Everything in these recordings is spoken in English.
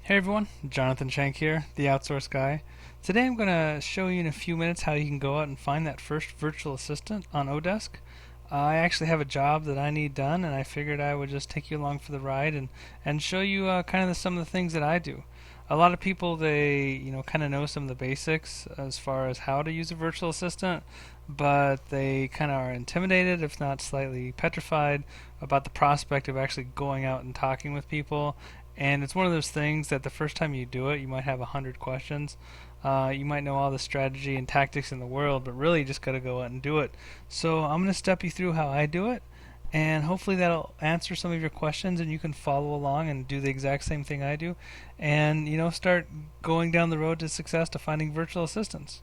Hey everyone, Jonathan Shank here, the Outsource Guy. Today I'm going to show you in a few minutes how you can go out and find that first virtual assistant on Odesk. I actually have a job that I need done, and I figured I would just take you along for the ride and show you kind of some of the things that I do. A lot of people, they kind of know some of the basics as far as how to use a virtual assistant, but they kind of are intimidated, if not slightly petrified, about the prospect of actually going out and talking with people. And it's one of those things that the first time you do it, you might have 100 questions. You might know all the strategy and tactics in the world, but really you just got to go out and do it. So I'm going to step you through how I do it, and hopefully that'll answer some of your questions, and you can follow along and do the exact same thing I do, and start going down the road to success to finding virtual assistants.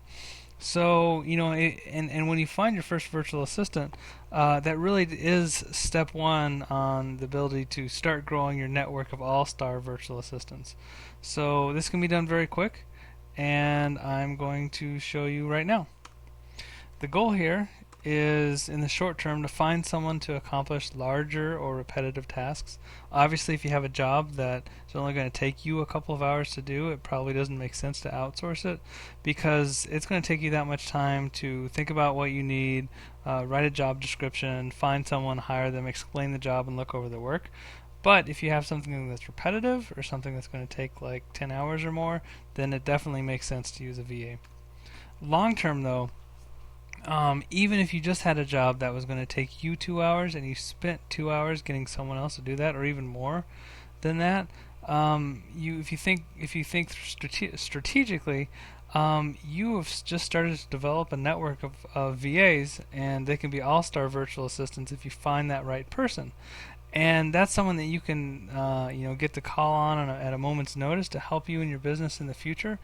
So, and when you find your first virtual assistant, that really is step one on the ability to start growing your network of all-star virtual assistants. So this can be done very quick, and I'm going to show you right now. The goal here is in the short term to find someone to accomplish larger or repetitive tasks. Obviously, if you have a job that is only going to take you a couple of hours to do, it probably doesn't make sense to outsource it because it's going to take you that much time to think about what you need, write a job description, find someone, hire them, explain the job, and look over the work. But if you have something that's repetitive or something that's going to take like 10 hours or more, then it definitely makes sense to use a VA. Long term, though, even if you just had a job that was going to take you 2 hours and you spent 2 hours getting someone else to do that, or even more than that, if you think strategically, you have just started to develop a network of VAs, and they can be all-star virtual assistants if you find that right person. And that's someone that you can, get to call on at a moment's notice to help you in your business in the future.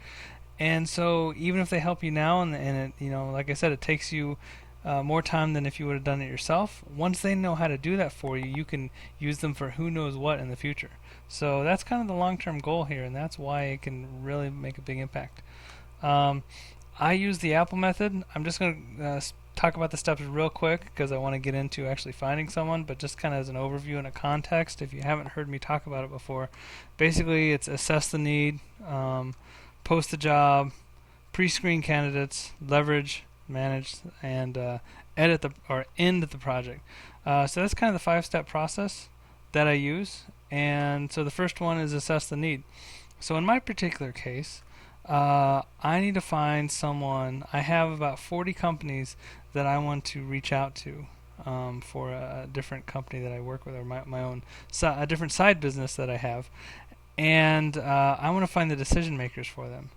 And so even if they help you now, and it, like I said, it takes you more time than if you would have done it yourself. Once they know how to do that for you, you can use them for who knows what in the future. So that's kind of the long-term goal here, and that's why it can really make a big impact. Um, I use the Apple method. I'm just going to talk about the steps real quick because I want to get into actually finding someone, but just kind of as an overview and a context, if you haven't heard me talk about it before, basically it's assess the need, post the job, pre-screen candidates, leverage, manage, and edit the or end the project. So that's kind of the five-step process that I use. And so the first one is assess the need. So in my particular case, I need to find someone. I have about 40 companies that I want to reach out to for a different company that I work with, or my own a different side business that I have, and I want to find the decision makers for them.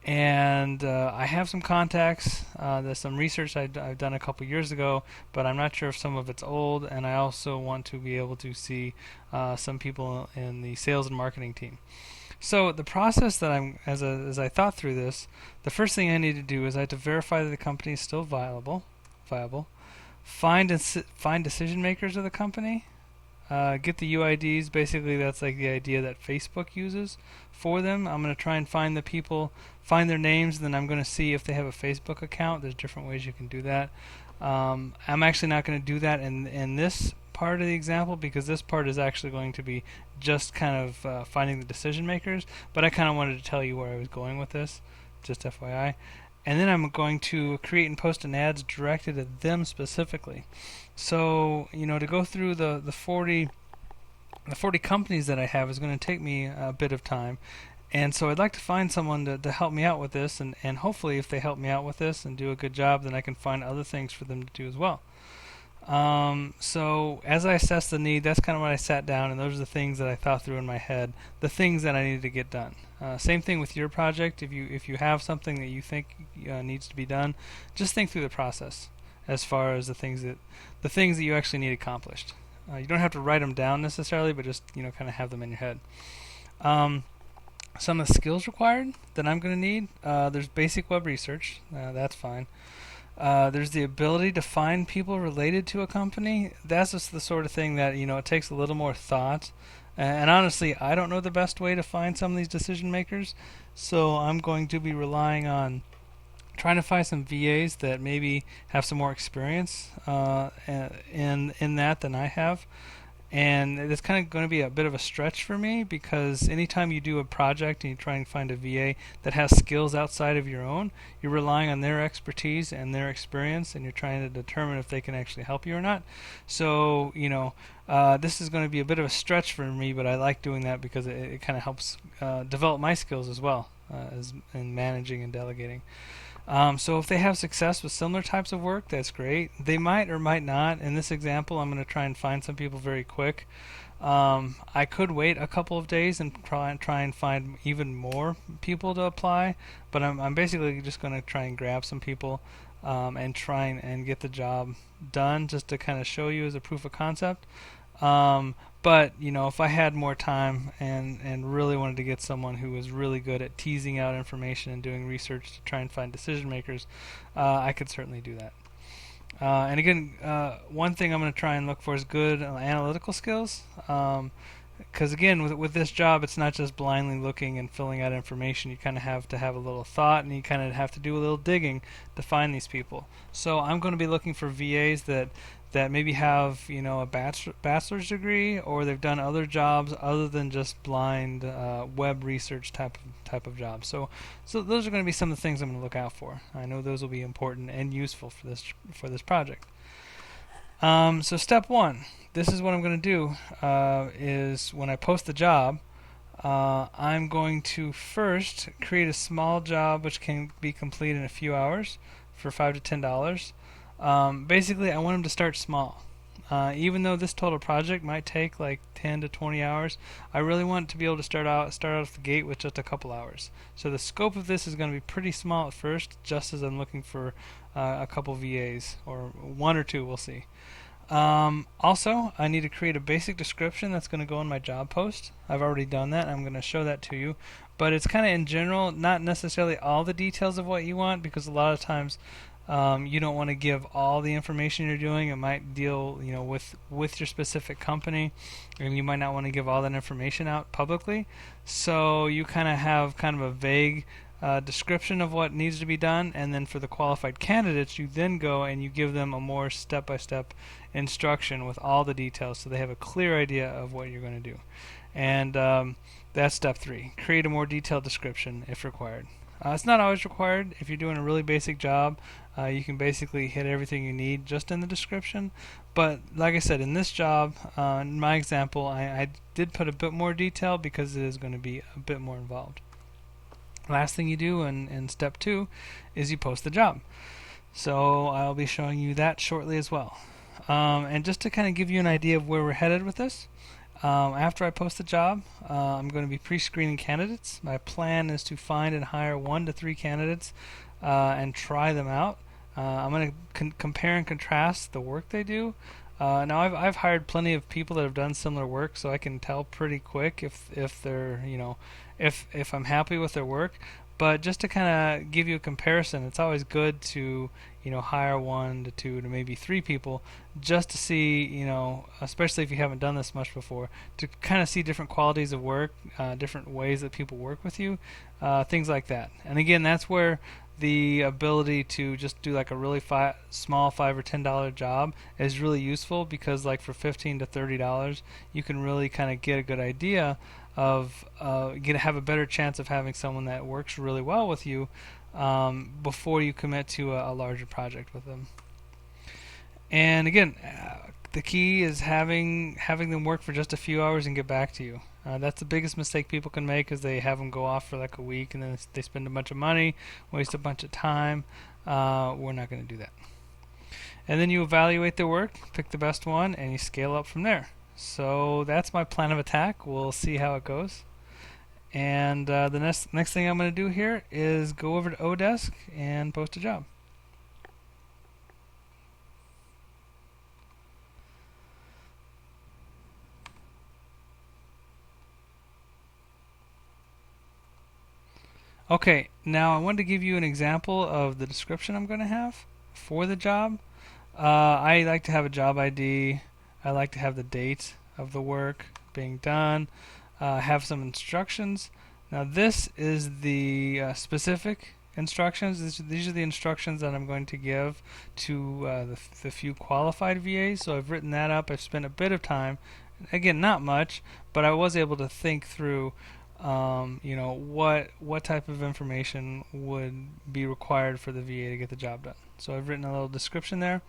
And I have some contacts. There's some research I've done a couple years ago, but I'm not sure if some of it's old. And I also want to be able to see some people in the sales and marketing team. So the process that as I thought through this, the first thing I need to do is I have to verify that the company is still viable, find decision makers of the company, get the UIDs. Basically, that's like the idea that Facebook uses for them. I'm going to try and find the people, find their names, and then I'm going to see if they have a Facebook account. There's different ways you can do that. I'm actually not going to do that in this part of the example because this part is actually going to be just kind of finding the decision makers. But I kind of wanted to tell you where I was going with this, just FYI. And then I'm going to create and post an ads directed at them specifically. So, to go through the 40 companies that I have is going to take me a bit of time. And so I'd like to find someone to help me out with this, and hopefully if they help me out with this and do a good job, then I can find other things for them to do as well. So as I assessed the need, that's kind of what I sat down, and those are the things that I thought through in my head, the things that I needed to get done. Same thing with your project. If you have something that you think needs to be done, just think through the process as far as the things that you actually need accomplished. You don't have to write them down necessarily, but just kind of have them in your head. Some of the skills required that I'm going to need. There's basic web research. That's fine. There's the ability to find people related to a company. That's just the sort of thing that it takes a little more thought. And honestly, I don't know the best way to find some of these decision makers, so I'm going to be relying on trying to find some VAs that maybe have some more experience in that than I have. And it's kind of going to be a bit of a stretch for me because anytime you do a project and you try and find a VA that has skills outside of your own, you're relying on their expertise and their experience, and you're trying to determine if they can actually help you or not. So, this is going to be a bit of a stretch for me, but I like doing that because it kind of helps develop my skills as well as in managing and delegating. So if they have success with similar types of work, that's great. They might or might not. In this example, I'm going to try and find some people very quick. I could wait a couple of days and try and find even more people to apply, but I'm basically just going to try and grab some people and try and get the job done just to kind of show you as a proof of concept. But if I had more time and really wanted to get someone who was really good at teasing out information and doing research to try and find decision makers, I could certainly do that. And again, one thing I'm going to try and look for is good analytical skills. Because again, with this job, it's not just blindly looking and filling out information. You kind of have to have a little thought, and you kind of have to do a little digging to find these people. So I'm going to be looking for VAs that maybe have a bachelor's degree, or they've done other jobs other than just blind web research type of jobs. So those are going to be some of the things I'm going to look out for. I know those will be important and useful for this project. So step one, this is what I'm going to do, is when I post the job, I'm going to first create a small job which can be completed in a few hours for $5 to $10. Basically, I want them to start small. Even though this total project might take like 10 to 20 hours, I really want to be able to start out the gate with just a couple hours. So the scope of this is going to be pretty small at first, just as I'm looking for a couple VAs, or one or two, we'll see. Also, I need to create a basic description that's going to go in my job post. I've already done that. I'm going to show that to you. But it's kind of in general, not necessarily all the details of what you want, because a lot of times you don't want to give all the information you're doing. It might deal, with your specific company, and you might not want to give all that information out publicly. So you kind of have a vague description of what needs to be done, and then for the qualified candidates, you then go and you give them a more step-by-step instruction with all the details, so they have a clear idea of what you're going to do. And that's step 3. Create a more detailed description if required. It's not always required. If you're doing a really basic job, you can basically hit everything you need just in the description. But like I said, in this job, in my example, I did put a bit more detail because it is going to be a bit more involved. Last thing you do in step 2 is you post the job. So I'll be showing you that shortly as well. And just to kind of give you an idea of where we're headed with this, after I post the job, I'm going to be pre-screening candidates. My plan is to find and hire 1 to 3 candidates and try them out. I'm going to compare and contrast the work they do. Now I've hired plenty of people that have done similar work, so I can tell pretty quick if they're if I'm happy with their work. But just to kind of give you a comparison, it's always good to hire 1 to 2 to maybe 3 people just to see, especially if you haven't done this much before, to kind of see different qualities of work, different ways that people work with you, things like that. And again, that's where the ability to just do like a really small $5 or $10 job is really useful, because like for $15 to $30 you can really kind of get a good idea of have a better chance of having someone that works really well with you before you commit to a larger project with them. And again, the key is having them work for just a few hours and get back to you. That's the biggest mistake people can make, is they have them go off for like a week and then they spend a bunch of money, waste a bunch of time. We're not going to do that. And then you evaluate their work, pick the best one, and you scale up from there. So that's my plan of attack. We'll see how it goes. And the next thing I'm going to do here is go over to Odesk and post a job. Okay, now I wanted to give you an example of the description I'm going to have for the job. I like to have a job ID. I like to have the date of the work being done. Have some instructions. Now this is the specific instructions. These are the instructions that I'm going to give to the few qualified VAs. So I've written that up. I've spent a bit of time Again, not much, but I was able to think through, what type of information would be required for the VA to get the job done. So I've written a little description there,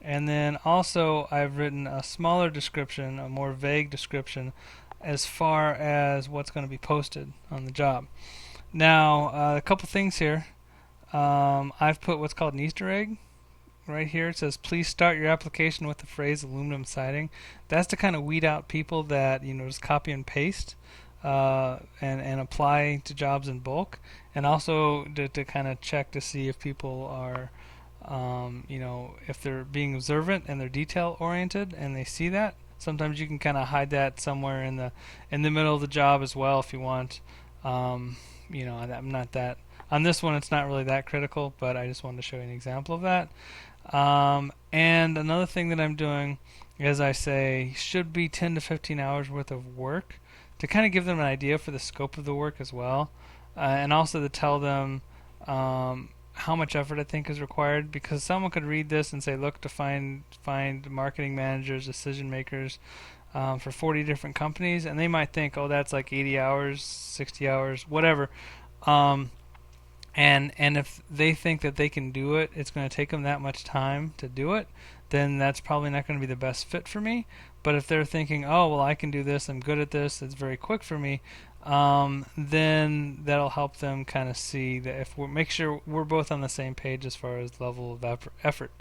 and then also I've written a smaller description, a more vague description, as far as what's going to be posted on the job. Now, a couple things here. I've put what's called an Easter egg right here. It says, please start your application with the phrase aluminum siding. That's to kind of weed out people that, just copy and paste and apply to jobs in bulk, and also to kind of check to see if people are, if they're being observant and they're detail oriented and they see that. Sometimes you can kind of hide that somewhere in the middle of the job as well if you want. I'm not that on this one. It's not really that critical, but I just wanted to show you an example of that. And another thing that I'm doing is I say should be 10 to 15 hours worth of work to kind of give them an idea for the scope of the work as well, and also to tell them how much effort I think is required, because someone could read this and say, look to find marketing managers, decision makers for 40 different companies, and they might think, oh, that's like 80 hours, 60 hours, whatever. And if they think that they can do it, it's going to take them that much time to do it, then that's probably not going to be the best fit for me. But if they're thinking, oh, well, I can do this, I'm good at this, it's very quick for me, then that'll help them kind of see that if we make sure we're both on the same page as far as level of effort.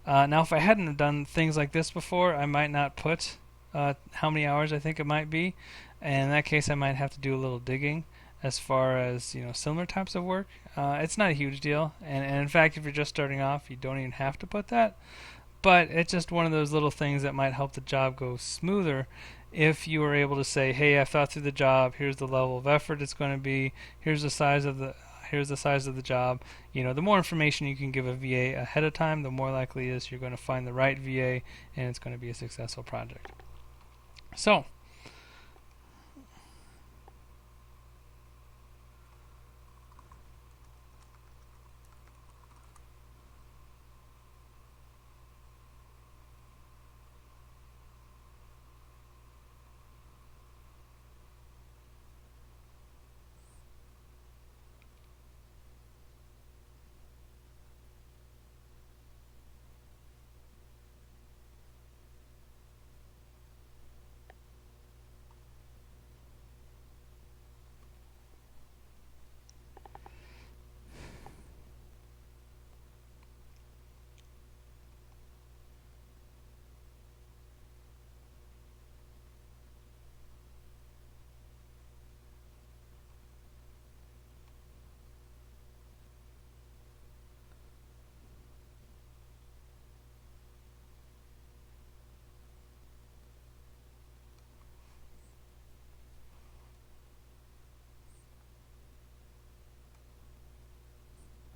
Now, if I hadn't done things like this before, I might not put how many hours I think it might be, and in that case, I might have to do a little digging as far as similar types of work. It's not a huge deal, and in fact, if you're just starting off, you don't even have to put that. But it's just one of those little things that might help the job go smoother if you were able to say, hey, I thought through the job, here's the level of effort it's going to be, here's the size of the job. The more information you can give a VA ahead of time, the more likely it is you're going to find the right VA and it's going to be a successful project. So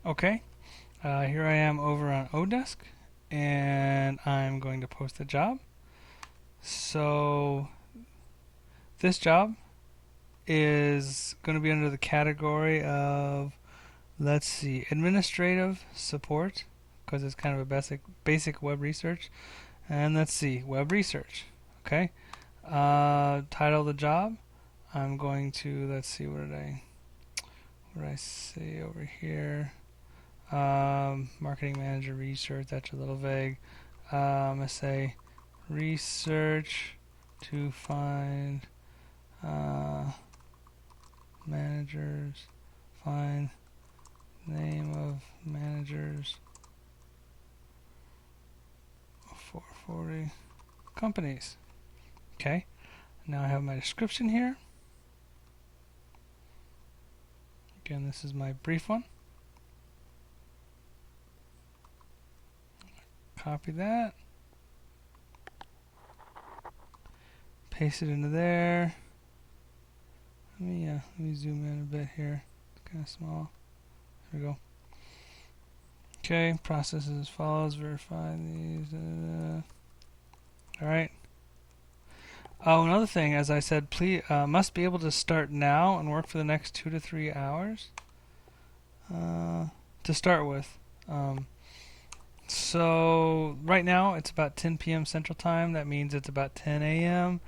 okay, here I am over on Odesk, and I'm going to post a job. So this job is going to be under the category of, let's see, administrative support, because it's kind of a basic web research. And let's see, web research. Okay. Title of the job. I'm going to, let's see, what did I say over here? Marketing manager research. That's a little vague. I'm gonna say research to find managers. Find name of managers for 40 companies. Okay. Now I have my description here. Again, this is my brief one. Copy that. Paste it into there. Let me zoom in a bit here. It's kind of small. There we go. Okay, process is as follows. Verify these. All right. Oh, another thing, as I said, please must be able to start now and work for the next 2 to 3 hours. To start with. So right now it's about 10 p.m. Central Time. That means it's about 10 a.m.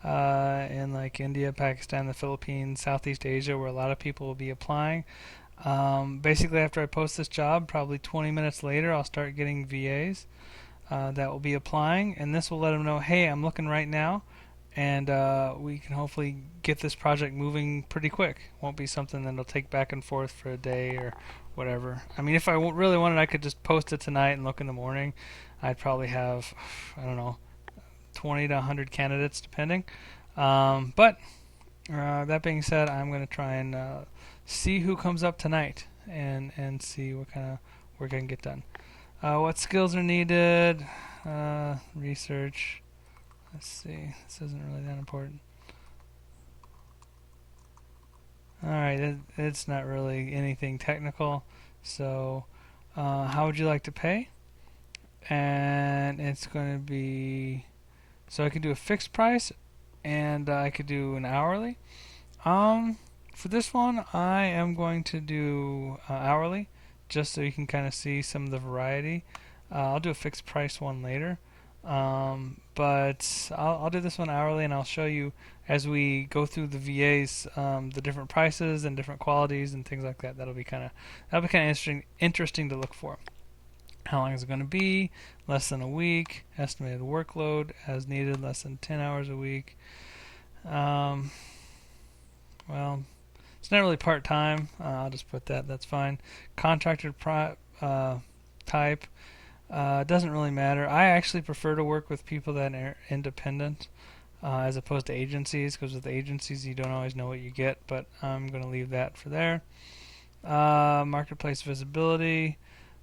In like India, Pakistan, the Philippines, Southeast Asia, where a lot of people will be applying. Basically, after I post this job, probably 20 minutes later, I'll start getting VAs that will be applying, and this will let them know, hey, I'm looking right now, and we can hopefully get this project moving pretty quick. Won't be something that'll take back and forth for a day or whatever. I mean, if I really wanted, I could just post it tonight and look in the morning. I'd probably have, I don't know, 20 to 100 candidates depending. But that being said, I'm going to try and see who comes up tonight and see what kind of work I can get done. What skills are needed? Research. Let's see. This isn't really that important. Alright, it's not really anything technical. So, how would you like to pay? And it's going to be. So I could do a fixed price and I could do an hourly. Um, for this one, I am going to do hourly, just so you can kind of see some of the variety. I'll do a fixed price one later, but I'll do this one hourly, and I'll show you as we go through the VAs the different prices and different qualities and things like that. That'll be kind of interesting to look for. How long is it going to be? Less than a week. Estimated workload as needed, less than 10 hours a week. Um, well, it's not really part time. I'll just put that. That's fine. Contractor type doesn't really matter. I actually prefer to work with people that are independent as opposed to agencies, because with agencies you don't always know what you get. But I'm going to leave that for there. Marketplace visibility.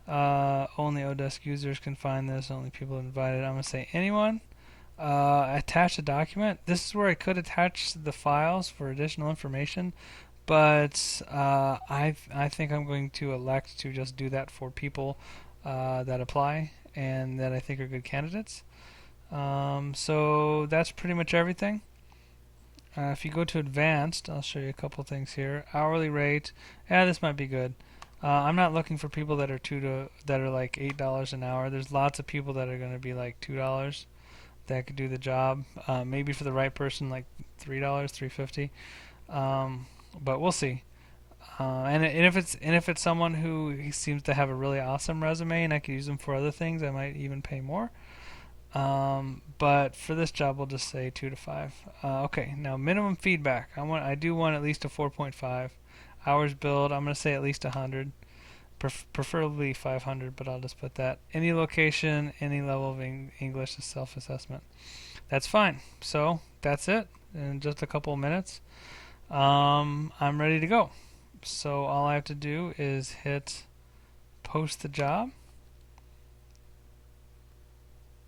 Only Odesk users can find this. Only people invited. I'm going to say anyone. Attach a document. This is where I could attach the files for additional information, but I think I'm going to elect to just do that for people that apply and that I think are good candidates. So that's pretty much everything. If you go to advanced, I'll show you a couple things here. Hourly rate. Yeah, this might be good. I'm not looking for people that are like $8 an hour. There's lots of people that are going to be like $2 that could do the job. Maybe for the right person, like $3, $3.50. But we'll see. And if it's someone who seems to have a really awesome resume and I could use them for other things, I might even pay more. But for this job, we'll just say 2 to 5. Okay, now minimum feedback. I do want at least a 4.5. Hours billed, I'm going to say at least 100. Preferably 500, but I'll just put that. Any location, any level of English is self-assessment. That's fine. So that's it. In just a couple of minutes, I'm ready to go. So all I have to do is hit post the job.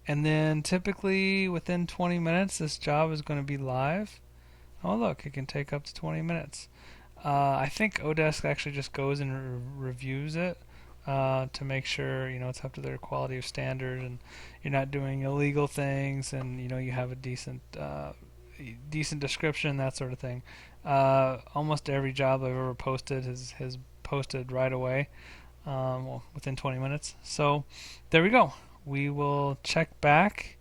And then typically within 20 minutes, this job is going to be live. Oh, look, it can take up to 20 minutes. I think Odesk actually just goes and reviews it to make sure it's up to their quality of standard and you're not doing illegal things and you have a decent description, that sort of thing. Almost every job I've ever posted has posted right away, well, within 20 minutes. So there we go. We will check back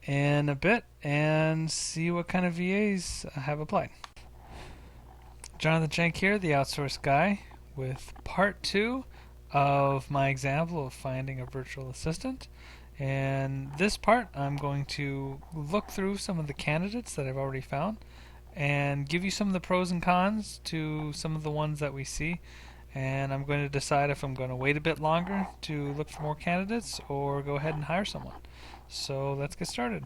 in a bit and see what kind of VAs have applied. Jonathan Shank here, the outsourced guy, with part 2 of my example of finding a virtual assistant. And this part, I'm going to look through some of the candidates that I've already found and give you some of the pros and cons to some of the ones that we see. And I'm going to decide if I'm going to wait a bit longer to look for more candidates or go ahead and hire someone. So let's get started.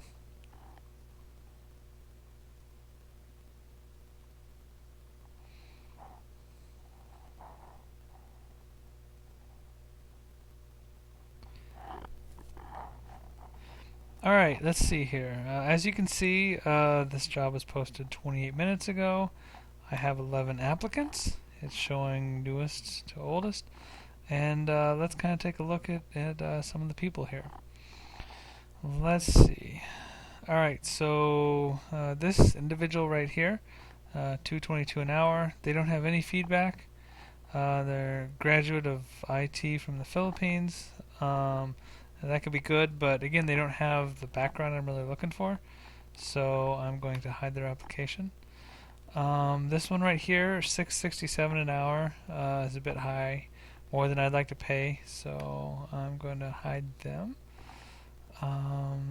Alright, let's see here. As you can see, this job was posted 28 minutes ago. I have 11 applicants. It's showing newest to oldest. And let's kind of take a look at some of the people here. Let's see. Alright, so this individual right here, $2.22 an hour. They don't have any feedback. They're graduate of IT from the Philippines. That could be good, but again, they don't have the background I'm really looking for, so I'm going to hide their application. This one right here, 667 an hour, is a bit high, more than I'd like to pay, so I'm going to hide them.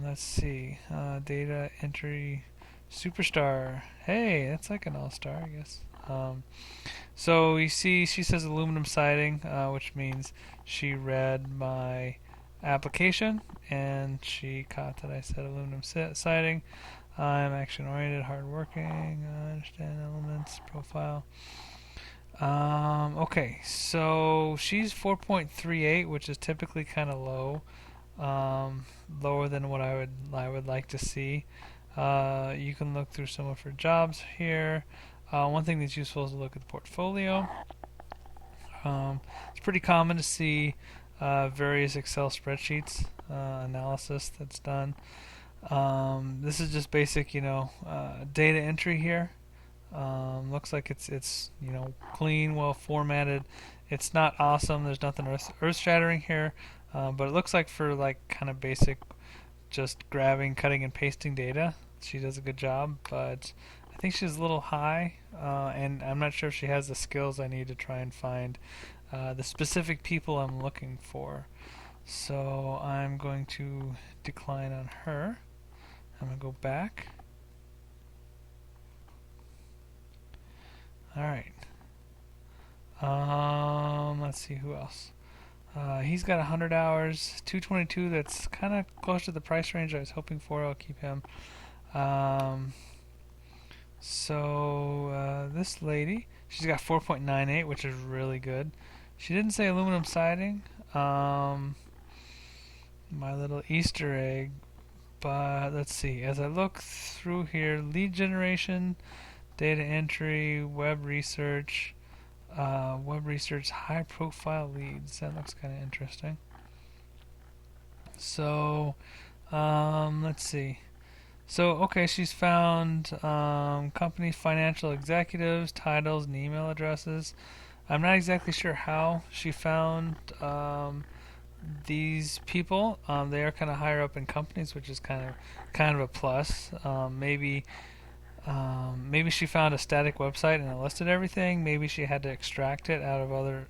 Let's see, data entry superstar. Hey, that's like an all-star, I guess. So you see, she says aluminum siding, which means she read my application and she caught that I said aluminum siding. I'm action-oriented, hardworking, understand elements, profile. Okay, so she's 4.38, which is typically kind of low, lower than what I would like to see. You can look through some of her jobs here. One thing that's useful is to look at the portfolio. It's pretty common to see various Excel spreadsheets analysis that's done. This is just basic, data entry here. Looks like it's clean, well formatted. It's not awesome. There's nothing earth-shattering here, but it looks like for like kind of basic, just grabbing, cutting, and pasting data, she does a good job. But I think she's a little high, and I'm not sure if she has the skills I need to try and find the specific people I'm looking for. So I'm going to decline on her. I'm going to go back. Alright. Let's see who else. He's got 100 hours, 222. That's kind of close to the price range I was hoping for. I'll keep him. This lady, she's got 4.98, which is really good. She didn't say aluminum siding. My little Easter egg. But let's see. As I look through here, lead generation, data entry, web research, high profile leads. That looks kind of interesting. So, let's see. So, okay, she's found company financial executives, titles, and email addresses. I'm not exactly sure how she found these people. They are kind of higher up in companies, which is kind of a plus. Maybe she found a static website and it listed everything. Maybe she had to extract it out of other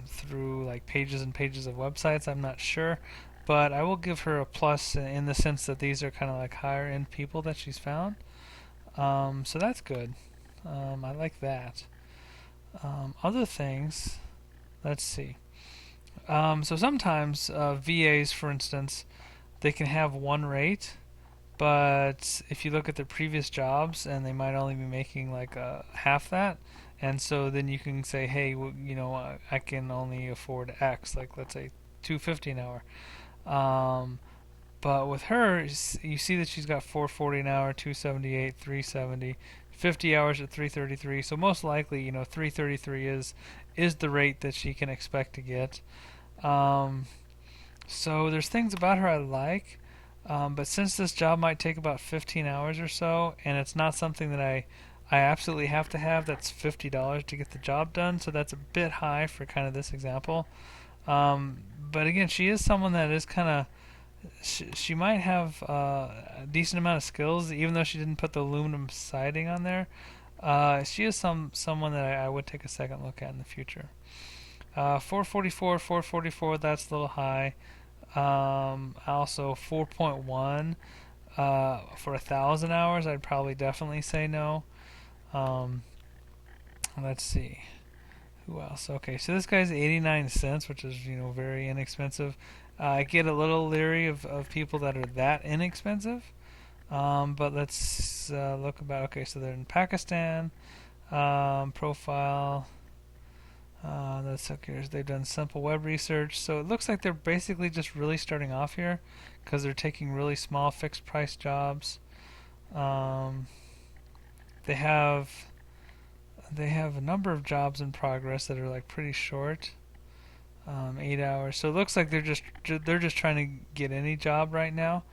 through like pages and pages of websites. I'm not sure, but I will give her a plus in the sense that these are kind of like higher end people that she's found. So that's good. I like that. Other things, let's see. So sometimes VAs, for instance, they can have one rate, but if you look at their previous jobs, and they might only be making like half that, and so then you can say, hey, I can only afford X, like let's say 250 an hour. But with her, you see that she's got 440 an hour, 278, 370, 50 hours at 333. So most likely, 333 is the rate that she can expect to get. So there's things about her I like, but since this job might take about 15 hours or so, and it's not something that I absolutely have to have, that's $50 to get the job done. So that's a bit high for kind of this example. But again, she is someone that is kind of she might have a decent amount of skills, even though she didn't put the aluminum siding on there. She is someone that I would take a second look at in the future. 444, that's a little high. Also 4.1 for 1,000 hours, I'd probably definitely say no. Let's see. Who else? Okay, so this guy's 89 cents, which is very inexpensive. I get a little leery of people that are that inexpensive. But let's look about. Okay, so they're in Pakistan. Profile. That's okay. They've done simple web research, so it looks like they're basically just really starting off here, because they're taking really small fixed price jobs. They have a number of jobs in progress that are like pretty short, 8 hours. So it looks like they're just trying to get any job right now,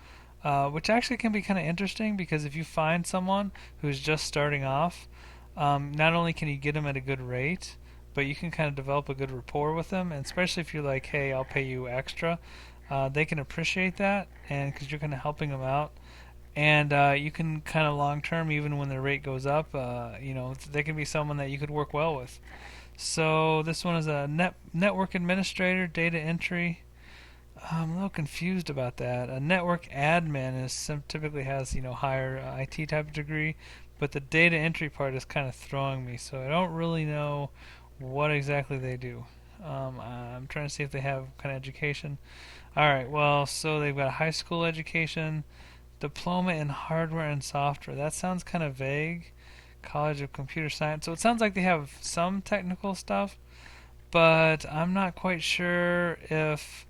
which actually can be kind of interesting, because if you find someone who's just starting off, not only can you get them at a good rate, but you can kind of develop a good rapport with them, and especially if you're like, hey, I'll pay you extra, they can appreciate that, and because you're kind of helping them out. And you can kind of long term, even when their rate goes up, they can be someone that you could work well with. So this one is a network administrator, data entry. I'm a little confused about that. A network admin is typically has higher IT type of degree, but the data entry part is kind of throwing me. So I don't really know what exactly they do. I'm trying to see if they have kind of education. All right. Well, so they've got a high school education, diploma in hardware and software. That sounds kind of vague. College of Computer Science. So it sounds like they have some technical stuff, but I'm not quite sure if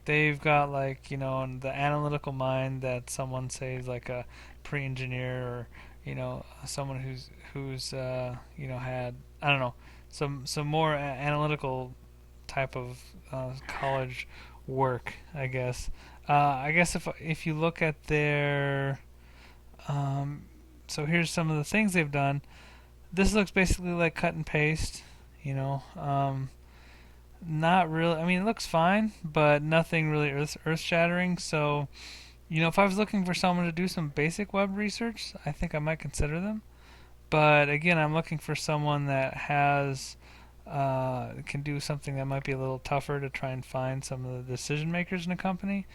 they've got like the analytical mind that someone says like a pre-engineer or someone who's had I don't know some more analytical type of college work, I guess. I guess if you look at their so here's some of the things they've done. This looks basically like cut and paste, you know. Not really. I mean, it looks fine, but nothing really earth-shattering. So, if I was looking for someone to do some basic web research, I think I might consider them. But again, I'm looking for someone that can do something that might be a little tougher to try and find some of the decision makers in a company.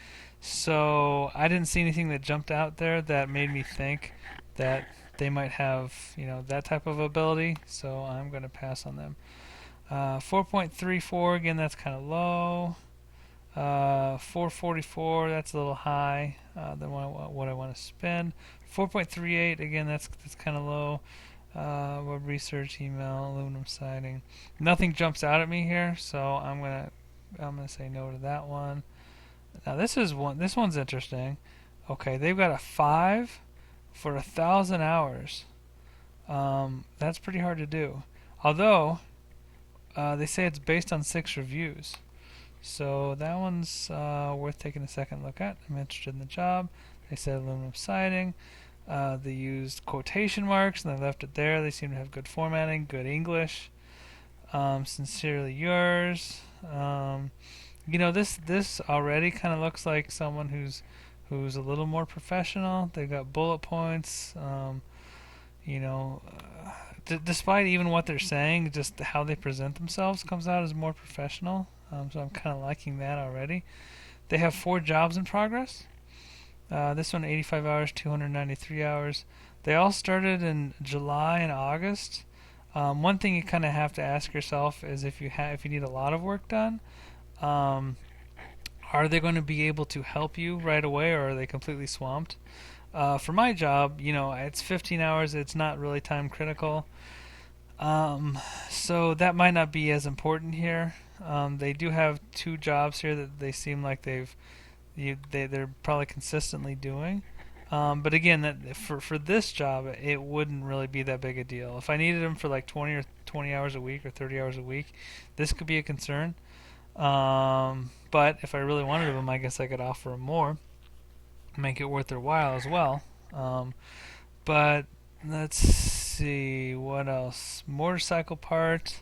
So I didn't see anything that jumped out there that made me think that they might have, that type of ability. So I'm going to pass on them. 4.34, again, that's kind of low. 444, that's a little high than what I want to spend. 4.38, again, that's kind of low. Web research, email, aluminum siding. Nothing jumps out at me here, so I'm gonna say no to that one. Now this one's interesting. Okay, they've got a 5 for 1,000 hours. That's pretty hard to do. Although they say it's based on 6 reviews. So that one's worth taking a second look at. I'm interested in the job. They said aluminum siding. They used quotation marks and they left it there. They seem to have good formatting, good English. Sincerely yours. This already kind of looks like someone who's a little more professional. They've got bullet points. You know, despite even what they're saying, just how they present themselves comes out as more professional. So I'm kind of liking that already. They have 4 jobs in progress. This one 85 hours, 293 hours. They all started in July and August. One thing you kind of have to ask yourself is if you need a lot of work done, are they going to be able to help you right away, or are they completely swamped? For my job, it's 15 hours. It's not really time critical. So that might not be as important here. They do have 2 jobs here that they seem like they're probably consistently doing. But again, that for this job, it wouldn't really be that big a deal. If I needed them for like 20 hours a week or 30 hours a week, this could be a concern. But if I really wanted them, I guess I could offer them more, make it worth their while as well. But let's see what else. Motorcycle part,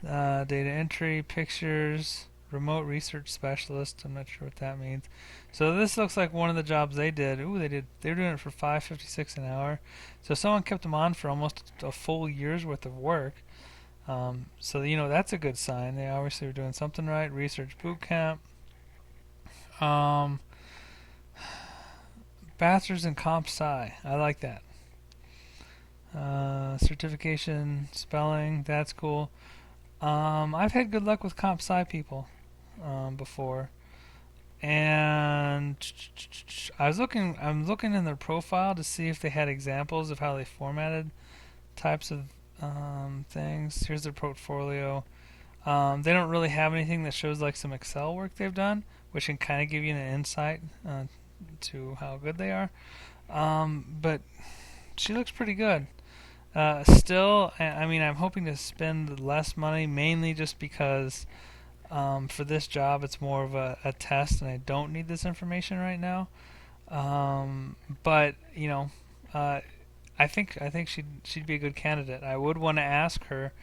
data entry, pictures, remote research specialist. I'm not sure what that means. So this looks like one of the jobs they did. They were doing it for $5.56 an hour. So someone kept them on for almost a full year's worth of work. So that's a good sign. They obviously were doing something right. Research boot camp. Bachelor's in Comp Sci. I like that. Certification, spelling. That's cool. I've had good luck with Comp Sci people before, and I'm looking in their profile to see if they had examples of how they formatted types of things. Here's their portfolio. They don't really have anything that shows like some Excel work they've done, which can kind of give you an insight to how good they are. But she looks pretty good. Still, I mean, I'm hoping to spend less money, mainly just because for this job it's more of a test, and I don't need this information right now. But I think she'd be a good candidate. I would want to ask her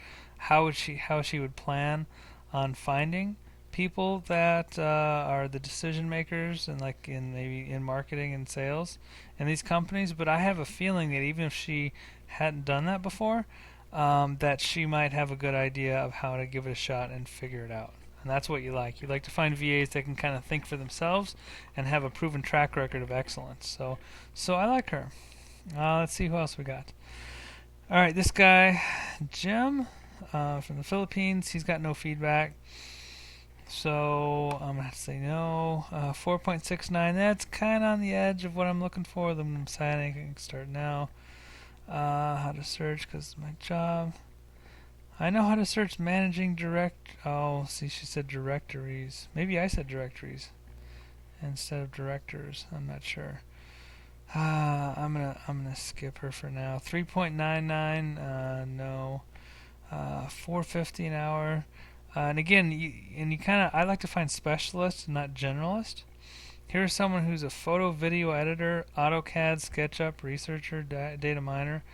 how she would plan on finding people that are the decision makers and like in maybe in marketing and sales in these companies. But I have a feeling that even if she hadn't done that before, that she might have a good idea of how to give it a shot and figure it out. And that's what you like. You like to find VAs that can kind of think for themselves and have a proven track record of excellence. So I like her. Let's see who else we got. All right, this guy, Jim, from the Philippines. He's got no feedback. So I'm gonna have to say no. 4.69. That's kind of on the edge of what I'm looking for. I'm signing. I can start now. How to search because it's my job. I know how to search managing direct. Oh, see, she said directories. Maybe I said directories instead of directors. I'm not sure. I'm gonna skip her for now. 3.99. No. 4.50 an hour. And again, you kind of I like to find specialists, not generalists. Here's someone who's a photo video editor, AutoCAD, SketchUp researcher, data miner.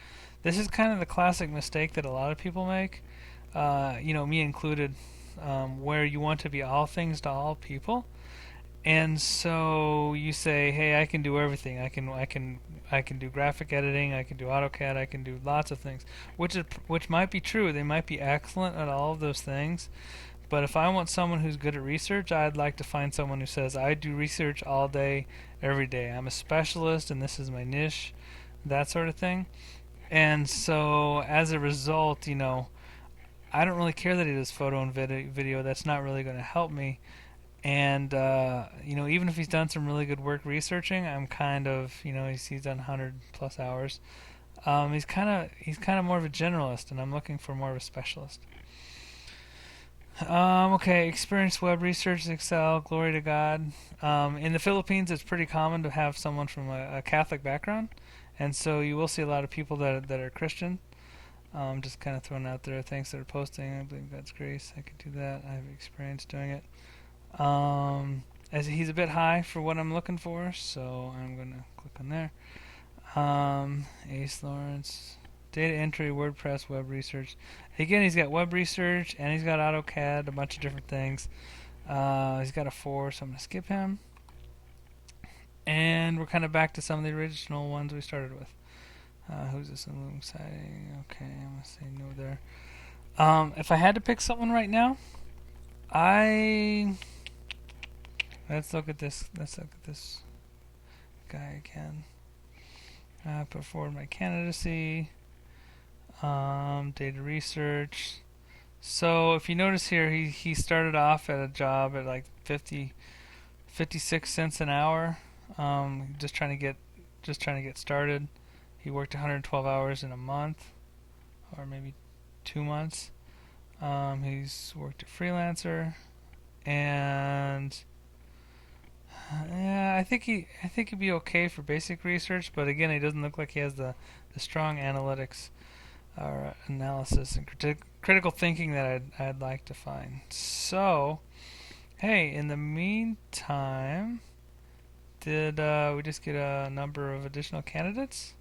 This is kind of the classic mistake that a lot of people make, me included, where you want to be all things to all people, and so you say, "Hey, I can do everything. I can do graphic editing. I can do AutoCAD. I can do lots of things," which might be true. They might be excellent at all of those things. But if I want someone who's good at research, I'd like to find someone who says, "I do research all day, every day. I'm a specialist, and this is my niche," that sort of thing. And so, as a result, I don't really care that he does photo and video. That's not really going to help me. And even if he's done some really good work researching, I'm kind of, he's done 100 plus hours. He's kind of more of a generalist, and I'm looking for more of a specialist. Okay, experienced web research, Excel, glory to God. In the Philippines, it's pretty common to have someone from a Catholic background, and so you will see a lot of people that are Christian. Just kind of throwing out there things that are posting. I believe God's grace. I could do that. I have experience doing it. As he's a bit high for what I'm looking for, so I'm going to click on there. Ace Lawrence, data entry, WordPress, web research. Again, he's got web research and he's got AutoCAD, a bunch of different things. He's got a 4, so I'm going to skip him. And we're kind of back to some of the original ones we started with. Who's this in Loom Siding? Okay, I'm going to say no there. If I had to pick someone right now, let's look at this guy again. Put forward my candidacy. Data research. So if you notice here, he started off at a job at like 56 cents an hour. Just trying to get started. He worked 112 hours in a month, or maybe 2 months. He's worked at Freelancer, and yeah, I think he'd be okay for basic research. But again, he doesn't look like he has the strong analytics or analysis and critical thinking that I'd like to find. So, hey, in the meantime, did we just get a number of additional candidates?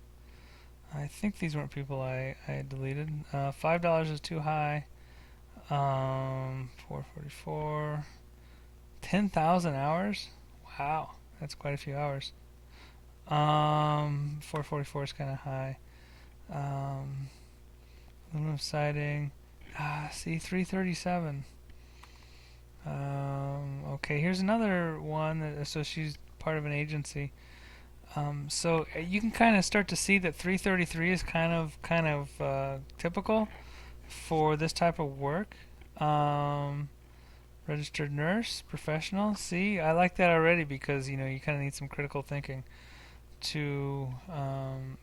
I think these weren't people I deleted. $5 is too high. 444. 10,000 hours? Wow, that's quite a few hours. 444 is kind of high. Aluminum siding. See, 337. Okay, here's another one. So she's part of an agency. So you can kind of start to see that 333 is kind of typical for this type of work. Registered nurse, professional. See, I like that already because you kind of need some critical thinking to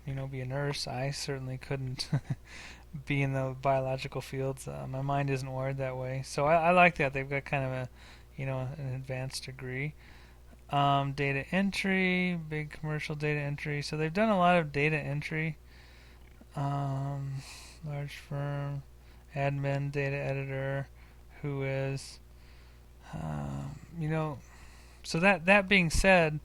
be a nurse. I certainly couldn't be in the biological fields. My mind isn't wired that way. So I like that they've got kind of an advanced degree. Data entry, big commercial data entry. So they've done a lot of data entry. Large firm, admin, data editor, who is, so that being said,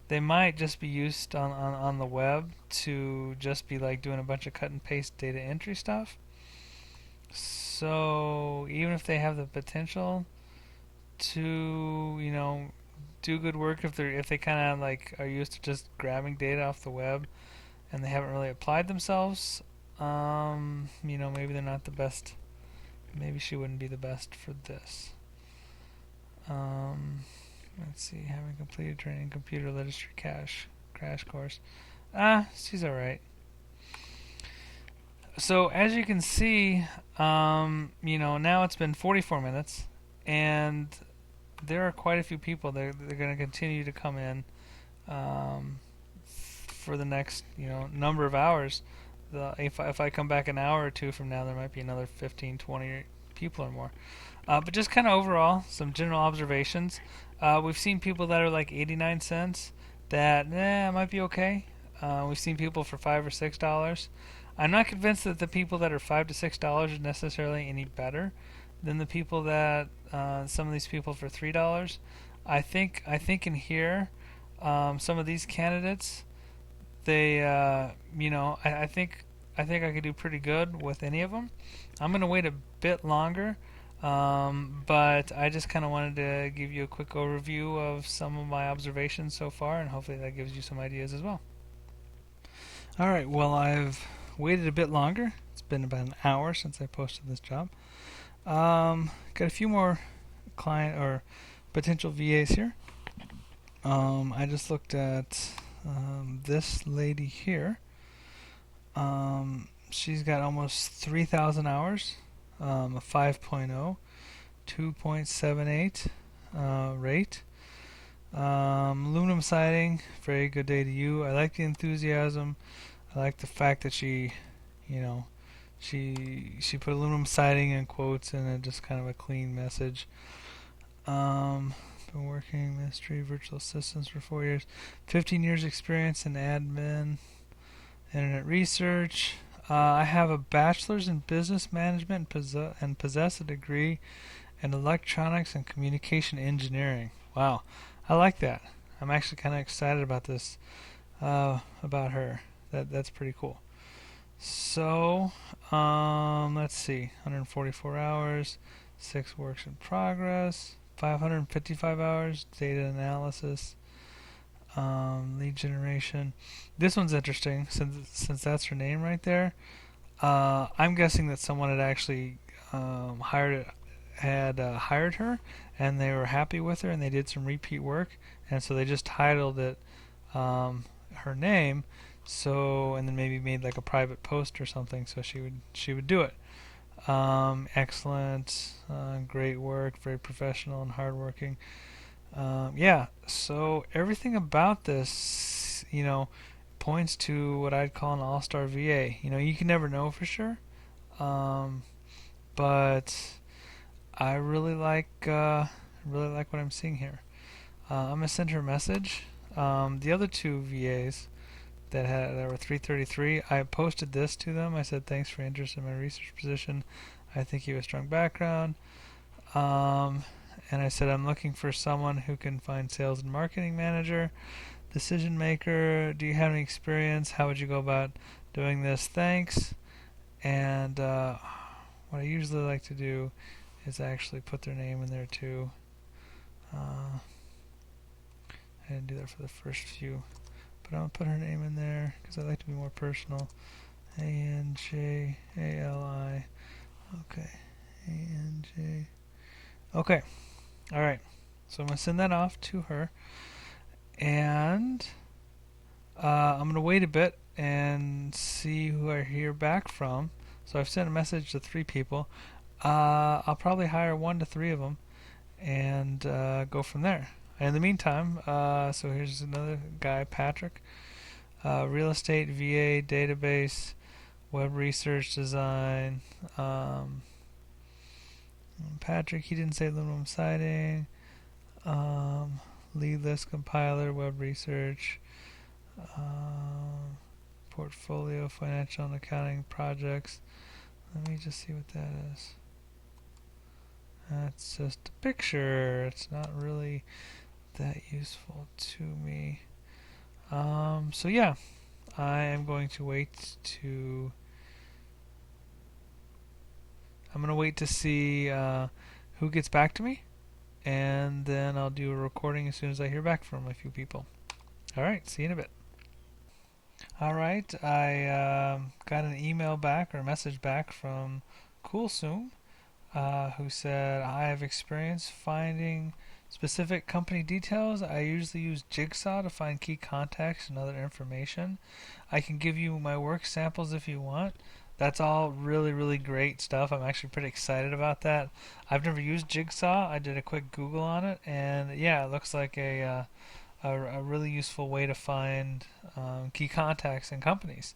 they might just be used on the web to just be like doing a bunch of cut and paste data entry stuff. So even if they have the potential to, do good work, if they kind of like are used to just grabbing data off the web and they haven't really applied themselves, maybe they're not the best. Maybe she wouldn't be the best for this. Um, let's see, having completed training computer literacy crash course. She's all right. So as you can see, now it's been 44 minutes, and there are quite a few people. They're going to continue to come in for the next number of hours. If I come back an hour or two from now, there might be another 15, 20 people or more. But just kind of overall, some general observations. We've seen people that are like 89 cents. That might be okay. We've seen people for $5 or $6. I'm not convinced that the people that are $5 to $6 are necessarily any better than the people that some of these people for $3. I think in here, some of these candidates, they I think I could do pretty good with any of them. I'm gonna wait a bit longer, but I just kind of wanted to give you a quick overview of some of my observations so far, and hopefully that gives you some ideas as well. All right. Well, I've waited a bit longer. It's been about an hour since I posted this job. Got a few more client or potential VAs here. I just looked at this lady here. She's got almost 3,000 hours, a 5.0, 2.78 rate. Aluminum siding, very good day to you. I like the enthusiasm. I like the fact that you know, she put aluminum siding in quotes and just kind of a clean message. Been working ministry virtual assistants for 4 years, 15 years experience in admin, internet research. I have a bachelor's in business management and possess a degree in electronics and communication engineering. Wow, I like that. I'm actually kind of excited about this, about her. That's pretty cool. So, let's see, 144 hours, 6 works in progress, 555 hours, data analysis, lead generation. This one's interesting since that's her name right there. I'm guessing that someone had actually hired her, and they were happy with her, and they did some repeat work, and so they just titled it her name, so and then maybe made like a private post or something, so she would do it. Excellent, great work, very professional and hardworking. Yeah, so everything about this, points to what I'd call an all-star VA. You can never know for sure, um, but I really like what I'm seeing here. I'm gonna send her a message. The other two VAs that were 333, I posted this to them. I said thanks for your interest in my research position. I think you have a strong background. Um, and I said I'm looking for someone who can find sales and marketing manager, decision maker. Do you have any experience? How would you go about doing this? Thanks. And what I usually like to do is actually put their name in there too. I didn't do that for the first few, but I'm gonna put her name in there because I like to be more personal. Anjali. Okay. Anj. Okay. All right. So I'm gonna send that off to her, and I'm gonna wait a bit and see who I hear back from. So I've sent a message to 3 people. I'll probably hire 1 to 3 of them and go from there. In the meantime, so here's another guy, Patrick. Real estate, VA, database, web research design. Patrick, he didn't say aluminum siding. Lead list compiler, web research, portfolio, financial and accounting projects. Let me just see what that is. That's just a picture. It's not really that useful to me. So yeah, I am going to wait to. I'm gonna wait to see who gets back to me, and then I'll do a recording as soon as I hear back from a few people. All right, see you in a bit. All right, I got an email back or a message back from Coolsoom, who said, I have experience finding specific company details. I usually use Jigsaw to find key contacts and other information. I can give you my work samples if you want. That's all really, really great stuff. I'm actually pretty excited about that. I've never used Jigsaw. I did a quick Google on it, and yeah, it looks like a really useful way to find key contacts in companies.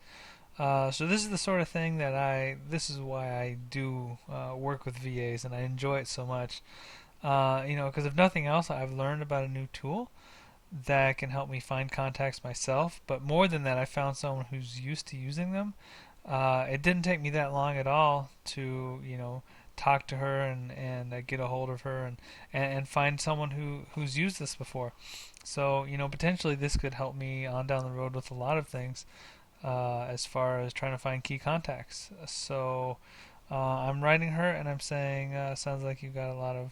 So this is the sort of thing that this is why I do work with VAs, and I enjoy it so much. Because if nothing else, I've learned about a new tool that can help me find contacts myself. But more than that, I found someone who's used to using them. It didn't take me that long at all to, talk to her and get a hold of her and find someone who's used this before. So, potentially this could help me on down the road with a lot of things as far as trying to find key contacts. So I'm writing her and I'm saying, sounds like you've got a lot of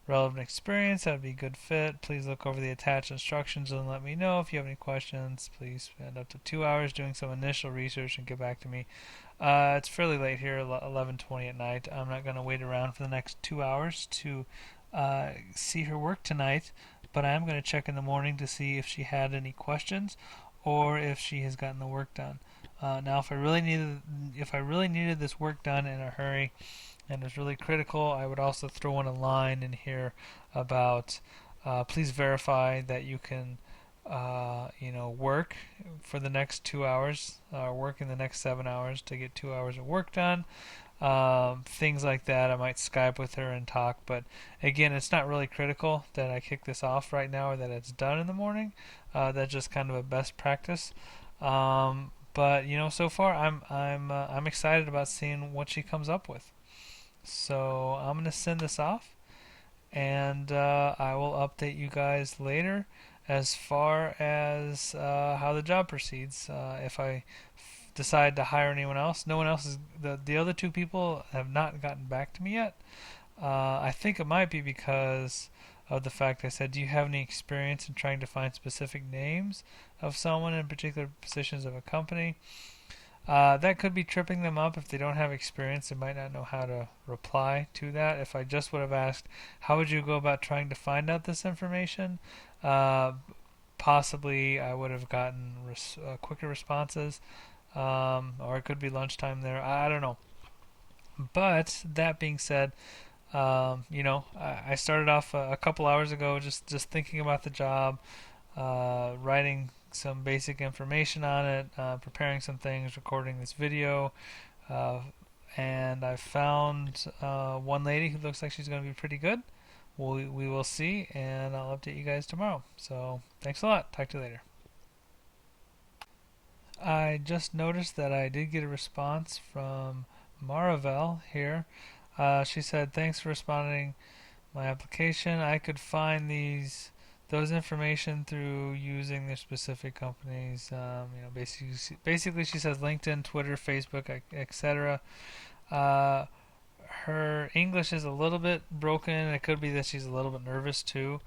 relevant experience. That would be a good fit. Please look over the attached instructions and let me know if you have any questions. Please spend up to 2 hours doing some initial research and get back to me. It's fairly late here, 11:20 at night. I'm not going to wait around for the next 2 hours to see her work tonight, but I am going to check in the morning to see if she had any questions or if she has gotten the work done. Now, if I really needed this work done in a hurry and it's really critical, I would also throw in a line in here about please verify that you can work for the next 2 hours, work in the next 7 hours to get 2 hours of work done. Things like that. I might Skype with her and talk, but again, it's not really critical that I kick this off right now or that it's done in the morning. That's just kind of a best practice. But so far I'm excited about seeing what she comes up with. So I'm gonna send this off, and I will update you guys later as far as how the job proceeds. If I decide to hire anyone else, no one else is the other two people have not gotten back to me yet. I think it might be because of the fact I said, do you have any experience in trying to find specific names of someone in particular positions of a company? That could be tripping them up if they don't have experience. They might not know how to reply to that. If I just would have asked, how would you go about trying to find out this information? Uh, Possibly I would have gotten quicker responses, or it could be lunchtime there. I don't know. But that being said, I started off a couple hours ago just thinking about the job, writing some basic information on it, preparing some things, recording this video, uh, and I found one lady who looks like she's going to be pretty good. We will see, and I'll update you guys tomorrow. So thanks a lot. Talk to you later. I just noticed that I did get a response from Maravel here. She said, "Thanks for responding my application. I could find those information through using their specific companies. Basically, she says LinkedIn, Twitter, Facebook, etc. Uh, Her English is a little bit broken. It could be that she's a little bit nervous too,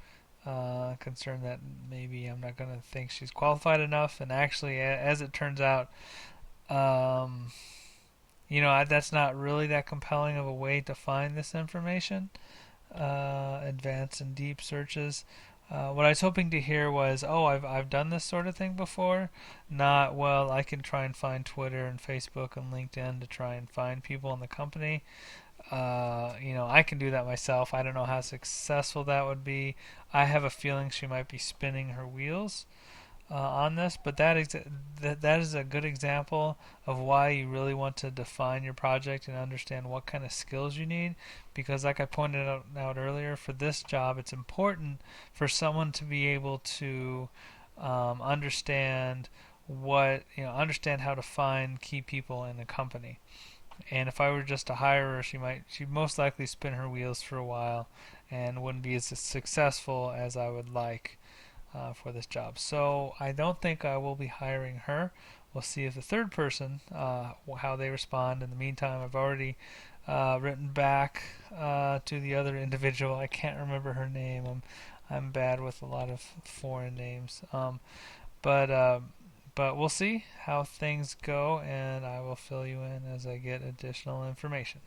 concerned that maybe I'm not going to think she's qualified enough. And actually, as it turns out, um, that's not really that compelling of a way to find this information. Advanced and deep searches. What I was hoping to hear was, oh, I've done this sort of thing before. Not, well, I can try and find Twitter and Facebook and LinkedIn to try and find people in the company. I can do that myself. I don't know how successful that would be. I have a feeling she might be spinning her wheels on this, but that is a good example of why you really want to define your project and understand what kind of skills you need. Because, like I pointed out earlier, for this job, it's important for someone to be able to understand understand how to find key people in a company. And if I were just to hire her, she'd most likely spin her wheels for a while and wouldn't be as successful as I would like for this job. So I don't think I will be hiring her. We'll see if the third person how they respond. In the meantime, I've already written back to the other individual. I can't remember her name. I'm bad with a lot of foreign names. But but we'll see how things go, and I will fill you in as I get additional information.